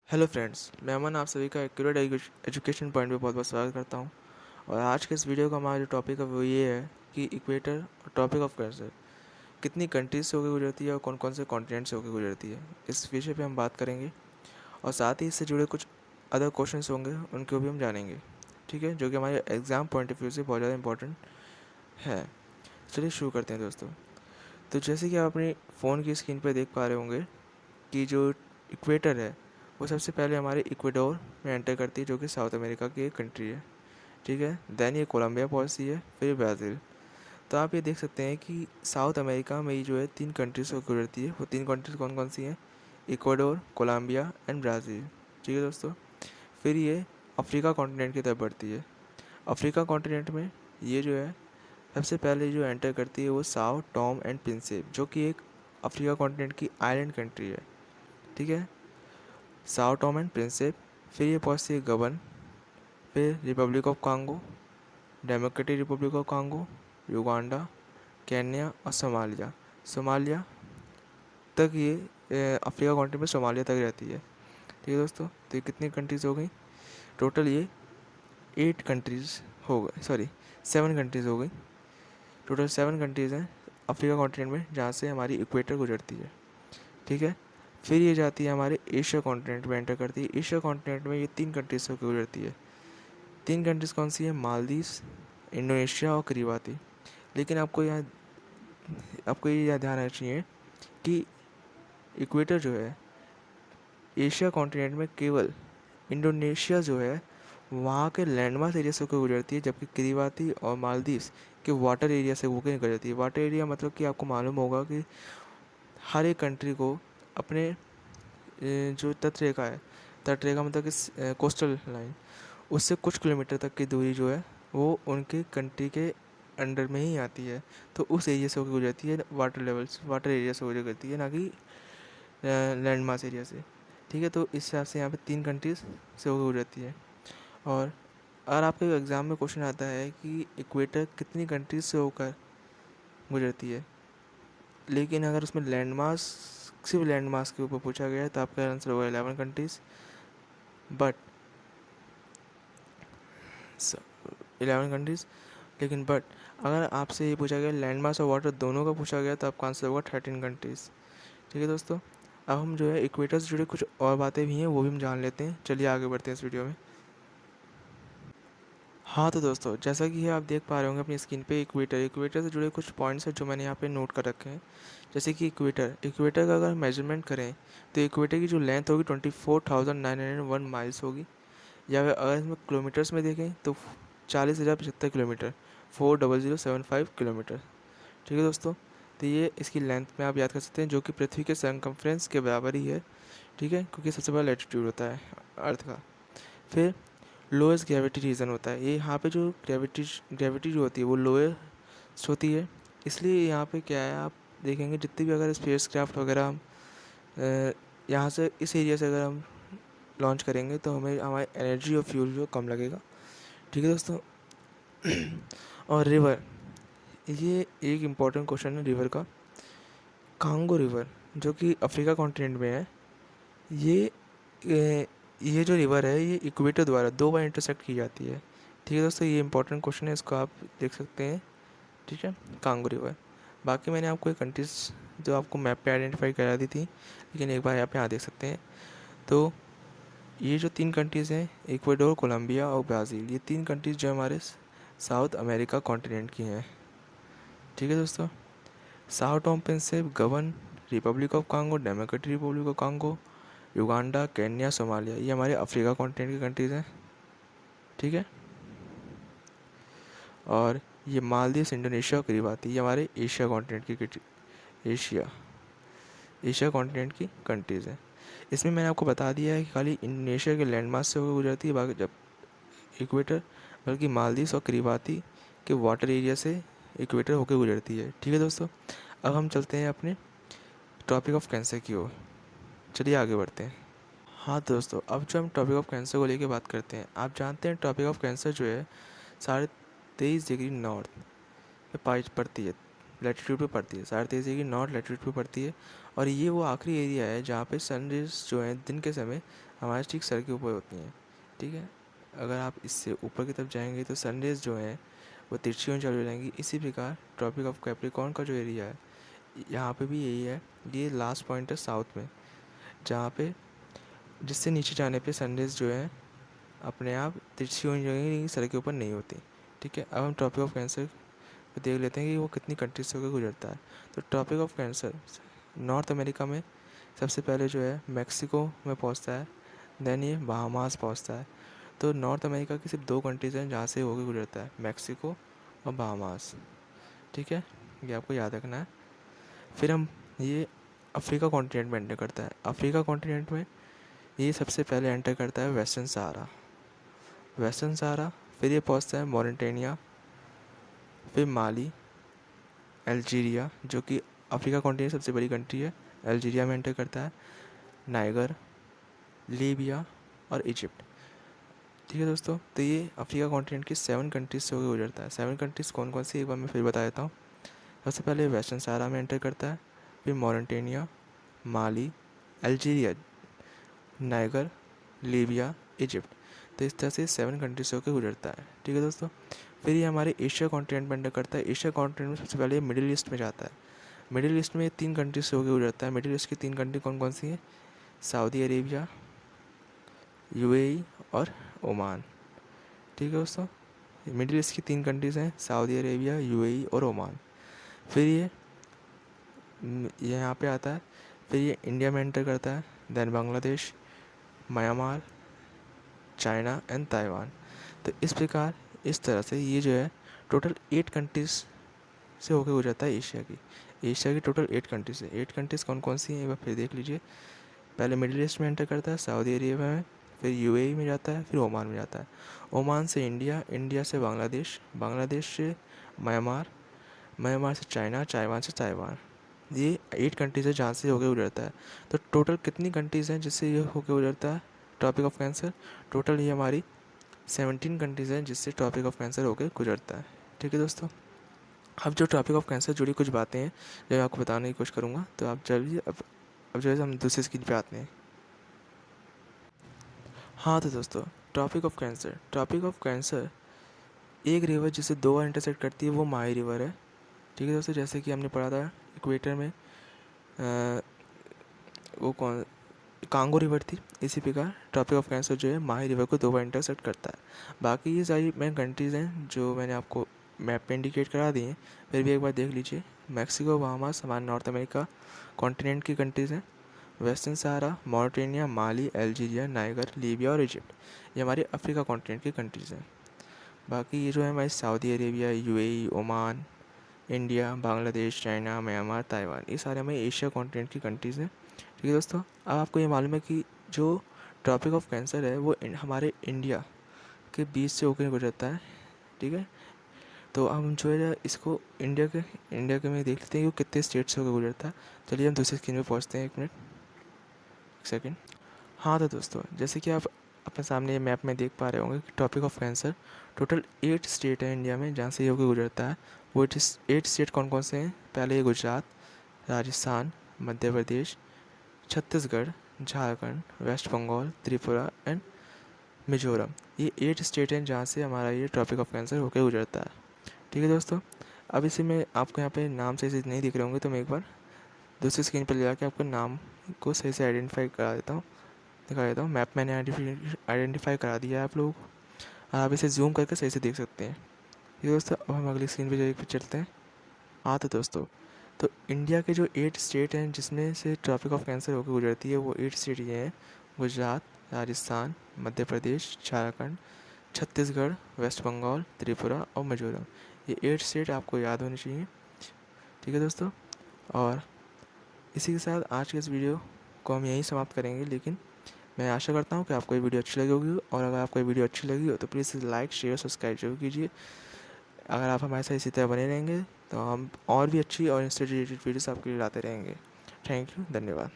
Hello friends, मैं अमन आप सभी का एक्यूरेट एजुकेशन पॉइंट पे बहुत बहुत स्वागत करता हूँ। और आज के इस वीडियो का हमारा जो टॉपिक है वो ये है कि इक्वेटर और टॉपिक ऑफ कैंसर कितनी कंट्रीज से होकर गुजरती है और कौन कौन से कॉन्टिनेंट से होकर गुजरती है, इस विषय पे हम बात करेंगे। और साथ ही इससे जुड़े कुछ अदर क्वेश्चंस होंगे, उनको भी हम जानेंगे। ठीक है, जो कि हमारे एग्ज़ाम पॉइंट ऑफ व्यू से बहुत ज़्यादा इंपॉर्टेंट है। चलिए शुरू करते हैं दोस्तों। तो जैसे कि आप अपनी फ़ोन की स्क्रीन पर देख पा रहे होंगे कि जो इक्वेटर है वो सबसे पहले हमारे इक्वेडोर में एंटर करती है, जो कि साउथ अमेरिका की एक कंट्री है। ठीक है, देन ये कोलंबिया पहुंचती है, फिर ब्राज़ील। तो आप ये देख सकते हैं कि साउथ अमेरिका में ये जो है 3 कंट्रीज से गुजरती है। वो 3 कंट्रीज कौन कौन सी हैं? Ecuador, Colombia and Brazil. ठीक है दोस्तों। फिर ये अफ्रीका कॉन्टिनेंट की तरफ बढ़ती है। अफ्रीका कॉन्टिनेंट में ये जो है सबसे पहले जो एंटर करती है वो साओ टॉम एंड प्रिंसिप, जो कि एक अफ्रीका कॉन्टिनेंट की आइलैंड कंट्री है। ठीक है, साओ टॉम एंड प्रिंसिप। फिर ये पहुंचती है गबन, फिर Republic of Congo, democratic Republic of Congo, Uganda, Kenya और सोमालिया। सोमालिया तक ये अफ्रीका कॉन्टिनेंट में सोमालिया तक रहती है। ठीक है दोस्तों, तो ये कितनी कंट्रीज़ हो गई? टोटल ये 8 कंट्रीज़ हो गए, सॉरी 7 कंट्रीज़ हो गई। टोटल 7 कंट्रीज़ हैं अफ्रीका कॉन्टिनेंट में जहाँ से हमारी इक्वेटर गुजरती है। ठीक है, फिर ये जाती है हमारे एशिया कॉन्टिनेंट में एंटर करती है। एशिया कॉन्टिनेंट में ये 3 कंट्रीज से होकर गुजरती है। 3 कंट्रीज़ कौन सी है? मालदीव्स, इंडोनेशिया और किरिबाती। लेकिन आपको ये याद ध्यान रखना चाहिए कि इक्वेटर जो है एशिया कॉन्टिनेंट में केवल इंडोनेशिया जो है वहाँ के लैंडमास एरिया से होकर गुजरती है, जबकि किरिबाती और मालदीव्स के वाटर एरिया से होकर गुजरती है। वाटर एरिया मतलब कि आपको मालूम होगा कि हर एक कंट्री को अपने जो तटरेखा है, तटरेखा मतलब कि कोस्टल लाइन, उससे कुछ किलोमीटर तक की दूरी जो है वो उनके कंट्री के अंडर में ही आती है। तो उस एरिया से होकर गुजरती है, वाटर एरिया से होकर गुजरती है, ना कि लैंड मास एरिया से। ठीक है, तो इस हिसाब से यहाँ पे 3 कंट्रीज से होकर गुजरती है। और अगर आपके एग्ज़ाम में क्वेश्चन आता है कि इक्वेटर कितनी कंट्रीज से होकर गुजरती है, लेकिन अगर उसमें लैंड मास, सिर्फ लैंड मास के ऊपर पूछा गया है, तो आपका आंसर होगा 11 कंट्रीज। बट 11 कंट्रीज, लेकिन बट अगर आपसे ये पूछा गया लैंड मास और वाटर दोनों का पूछा गया, तो आपका आंसर होगा 13 कंट्रीज़। ठीक है दोस्तों, अब हम जो है इक्वेटर से जुड़े कुछ और बातें भी हैं वो भी हम जान लेते हैं। चलिए आगे बढ़ते हैं इस वीडियो में। हाँ तो दोस्तों, जैसा कि आप देख पा रहे होंगे अपनी स्क्रीन पे, इक्वेटर से जुड़े कुछ पॉइंट्स हैं जो मैंने यहाँ पे नोट कर रखे हैं। जैसे कि इक्वेटर का अगर मेजरमेंट करें तो इक्वेटर की जो लेंथ होगी 24,901 माइल्स होगी। या फिर अगर इसमें किलोमीटर्स में देखें तो 40,075 किलोमीटर, 40075 किलोमीटर। ठीक है दोस्तों, तो ये इसकी लेंथ में आप याद कर सकते हैं, जो कि पृथ्वी के सरकमफ्रेंस के बराबर ही है। ठीक है, क्योंकि सबसे बड़ा लैटिट्यूड होता है अर्थ का। फिर लोएस्ट ग्रेविटी रीजन होता है, ये यहाँ पे जो ग्रेविटी जो होती है वो लोएस्ट होती है। इसलिए यहाँ पे क्या है, आप देखेंगे जितनी भी अगर स्पेस क्राफ्ट वगैरह हम यहाँ से इस एरिया से अगर हम लॉन्च करेंगे तो हमें हमारी एनर्जी और फ्यूल जो कम लगेगा। ठीक है दोस्तों। और रिवर, ये एक इम्पॉर्टेंट क्वेश्चन है रिवर का। कांगो रिवर जो कि अफ्रीका कॉन्टिनेंट में है, ये ये जो रिवर है ये इक्वेटर द्वारा 2 बार इंटरसेक्ट की जाती है। ठीक है दोस्तों, ये इंपॉर्टेंट क्वेश्चन है, इसको आप देख सकते हैं। ठीक है, कांगो रिवर। बाकी मैंने आपको एक कंट्रीज जो आपको मैप पे आइडेंटिफाई करा दी थी, लेकिन एक बार यहाँ देख सकते हैं। तो ये जो 3 कंट्रीज़ हैं, इक्वाडोर, कोलंबिया और ब्राज़ील, ये 3 कंट्रीज़ जो हमारे साउथ अमेरिका कॉन्टिनेंट की हैं। ठीक है दोस्तों, साओ टॉम प्रिंसिप, गबन, Republic of Congo, democratic Republic of Congo, Uganda, Kenya, Somalia, ये हमारे अफ्रीका कॉन्टिनेंट की कंट्रीज़ हैं। ठीक है, और ये मालदीव्स, इंडोनेशिया और किरिबाती, ये हमारे एशिया कॉन्टिनेंट की एशिया एशिया कॉन्टिनेंट की कंट्रीज़ हैं। इसमें मैंने आपको बता दिया है कि खाली इंडोनेशिया के लैंडमास से होकर गुजरती है, बाकी जब इक्वेटर, बल्कि मालदीव्स और किरिबाती के वाटर एरिया से इक्वेटर होकर गुजरती है। ठीक है दोस्तों, अब हम चलते हैं अपने टॉपिक ऑफ कैंसर की ओर। चलिए आगे बढ़ते हैं। हाँ तो दोस्तों, अब जो हम टॉपिक ऑफ कैंसर को लेकर बात करते हैं, आप जानते हैं टॉपिक ऑफ कैंसर जो है 23.5 डिग्री नॉर्थ पे पाई पड़ती है। लैटीट्यूड पे पड़ती है, 13.5 की नॉर्थ लैटीट्यूड पे पड़ती है। और ये वो आखिरी एरिया है जहाँ पे सनरेज जो है दिन के समय हमारे ठीक सर के ऊपर होती हैं, ठीक है। अगर आप इससे ऊपर की तरफ जाएंगे तो सनरेज जो है वो तिरछी होनी चालू हो जाएंगी। इसी प्रकार ट्रॉपिक ऑफ कैप्रिकॉर्न का जो एरिया है यहाँ पे भी यही है। ये लास्ट पॉइंट है साउथ में, जहाँ पे जिससे नीचे जाने पे सनरेज जो है अपने आप तिरछी होनी चाहिए, सर के ऊपर नहीं होती, ठीक है। अब हम टॉपिक ऑफ कैंसर को देख लेते हैं कि वो कितनी कंट्रीज से होकर गुजरता है। तो topic of cancer north America में सबसे पहले जो है मैक्सिको में पहुंचता है, देन ये बहामास पहुंचता है। तो नॉर्थ अमेरिका की सिर्फ 2 कंट्रीज हैं जहाँ से होकर गुजरता है, मैक्सिको और बहामास, ठीक है। ये आपको याद रखना है। फिर हम ये अफ्रीका कॉन्टिनेंट में एंटर करता है। अफ्रीका कॉन्टिनेंट में ये सबसे पहले एंटर करता है वेस्टर्न सहारा, वेस्टर्न सहारा। फिर ये पहुंचता है मॉरिटेनिया, फिर माली, अल्जीरिया जो कि अफ्रीका कॉन्टिनेंट सबसे बड़ी कंट्री है, अल्जीरिया में एंटर करता है, नाइगर, लीबिया और इजिप्ट, ठीक है दोस्तों। तो ये अफ्रीका कॉन्टिनेंट की 7 कंट्रीज से होकर गुजरता है। 7 कंट्रीज़ कौन कौन सी एक बार मैं फिर बता देता हूँ। सबसे पहले वेस्टर्न सहारा में एंटर करता है, फिर मॉरिटेनिया, माली, अल्जीरिया, नाइगर, लीबिया, इजिप्ट। तो इस तरह से 7 कंट्रीज से होकर गुजरता है, ठीक है दोस्तों। फिर ये हमारे एशिया कॉन्टिनेंट में एंटर करता है। एशिया कॉन्टिनेंट में सबसे पहले मिडिल ईस्ट में जाता है। मिडिल ईस्ट में 3 कंट्रीज से होकर गुजरता है। मिडिल ईस्ट की 3 कंट्री कौन कौन सी हैं, सऊदी अरेबिया, यूएई और ओमान, ठीक है दोस्तों। मिडिल ईस्ट की 3 कंट्रीज़ हैं, सऊदी अरेबिया, यूएई और ओमान। फिर ये यहाँ पे आता है। फिर ये इंडिया में एंटर करता है, then Bangladesh, Myanmar, China and Taiwan. तो इस प्रकार इस तरह से ये जो है टोटल 8 कंट्रीज़ से होकर गुजरता है एशिया की। एशिया की टोटल 8 कंट्रीज़ है। 8 कंट्रीज़ कौन कौन सी हैं एक बार फिर देख लीजिए। पहले मिडिल ईस्ट में एंटर करता है, सऊदी अरेबिया में, फिर यूएई में जाता है, फिर ओमान में जाता है। ओमान से इंडिया, इंडिया से बांग्लादेश, बांग्लादेश से म्यांमार, म्यांमार से चाइना, चाइना से ताइवान। ये 8 कंट्रीज़ है जहाँ से होकर गुजरता है। तो टोटल कितनी कंट्रीज़ हैं जिससे ये होकर गुजरता है टॉपिक ऑफ कैंसर? टोटल ये हमारी 17 कंट्रीज़ हैं जिससे टॉपिक ऑफ कैंसर होकर गुजरता है, ठीक है दोस्तों। अब जो टॉपिक ऑफ कैंसर जुड़ी कुछ बातें हैं जो मैं आपको बताने की कोशिश करूँगा, तो आप चलिए अब जो है हम दूसरी स्क्रीन पे आते हैं। हाँ तो दोस्तों, टॉपिक ऑफ कैंसर एक रिवर जिसे 2 बार इंटरसेक्ट करती है वो माही रिवर है, ठीक है दोस्तों। जैसे कि हमने पढ़ा था इक्वेटर में वो कौन कांगो रिवर थी, इसी प्रकार टॉपिक ऑफ कैंसर जो है माही रिवर को 2 बार इंटरसेक्ट करता है। बाकी ये सारी मेन कंट्रीज़ हैं जो मैंने आपको मैप पे इंडिकेट करा दी हैं, फिर भी एक बार देख लीजिए। मैक्सिको, बहामास हमारे नॉर्थ अमेरिका कॉन्टिनेंट की कंट्रीज़ हैं। वेस्टर्न सहारा, मॉरिटेनिया, माली, अल्जीरिया, नाइगर, लीबिया और इजिप्ट ये हमारे अफ्रीका कॉन्टिनेंट की कंट्रीज़ हैं। बाकी ये जो है हमारी Saudi Arabia, UAE, Oman, India, Bangladesh, China, Myanmar, Taiwan ये सारे हमारे एशिया कॉन्टिनेंट की कंट्रीज़ हैं, ठीक है दोस्तों। अब आपको ये मालूम है कि जो टॉपिक ऑफ कैंसर है वो हमारे इंडिया के बीच से होकर गुजरता है, ठीक है। तो हम जो है इसको इंडिया के में देख लेते हैं कि वो कितने स्टेट से होकर गुजरता है। चलिए हम दूसरी स्क्रीन पे पहुँचते हैं, एक मिनट, एक सेकेंड। हाँ तो दोस्तों, जैसे कि आप अपने सामने ये मैप में देख पा रहे होंगे कि topic of cancer total 8 state है इंडिया में जहाँ से ये होकर गुजरता है। वो 8 स्टेट कौन कौन से हैं? पहले ये गुजरात, राजस्थान, मध्य प्रदेश, छत्तीसगढ़, झारखंड, वेस्ट बंगाल, त्रिपुरा एंड मिजोरम। ये 8 स्टेट हैं जहाँ से हमारा ये टॉपिक ऑफ कैंसर होकर गुजरता है, ठीक है दोस्तों। अब इसी में आपको यहाँ पे नाम सही से नहीं दिख रहे होंगे तो मैं एक बार दूसरी स्क्रीन पर ले जाकर आपको नाम को सही से आइडेंटिफाई करा देता हूँ, दिखा देता हूँ। मैप मैंने आइडेंटिफाई करा दिया है आप लोगों को, आप इसे जूम करके सही से देख सकते हैं, ये दोस्तों। अब हम अगली स्क्रीन पे चलते हैं। हाँ तो दोस्तों, तो इंडिया के जो 8 स्टेट हैं जिसमें से टॉपिक ऑफ कैंसर होकर गुजरती है वो 8 स्टेट ये हैं: गुजरात, राजस्थान, मध्य प्रदेश, झारखंड, छत्तीसगढ़, वेस्ट बंगाल, त्रिपुरा और मिजोरम। ये 8 स्टेट आपको याद होनी चाहिए, ठीक है दोस्तों। और इसी के साथ आज के इस वीडियो को हम यहीं समाप्त करेंगे, लेकिन मैं आशा करता हूँ कि आपको ये वीडियो अच्छी लगी होगी। और अगर आपको ये वीडियो अच्छी लगी हो तो प्लीज़ लाइक, शेयर, सब्सक्राइब जरूर कीजिए। अगर आप हमारे साथ इसी तरह बने रहेंगे तो हम और भी अच्छी और इससे रिलेटेड वीडियोस आपके लिए लाते रहेंगे। थैंक यू, धन्यवाद।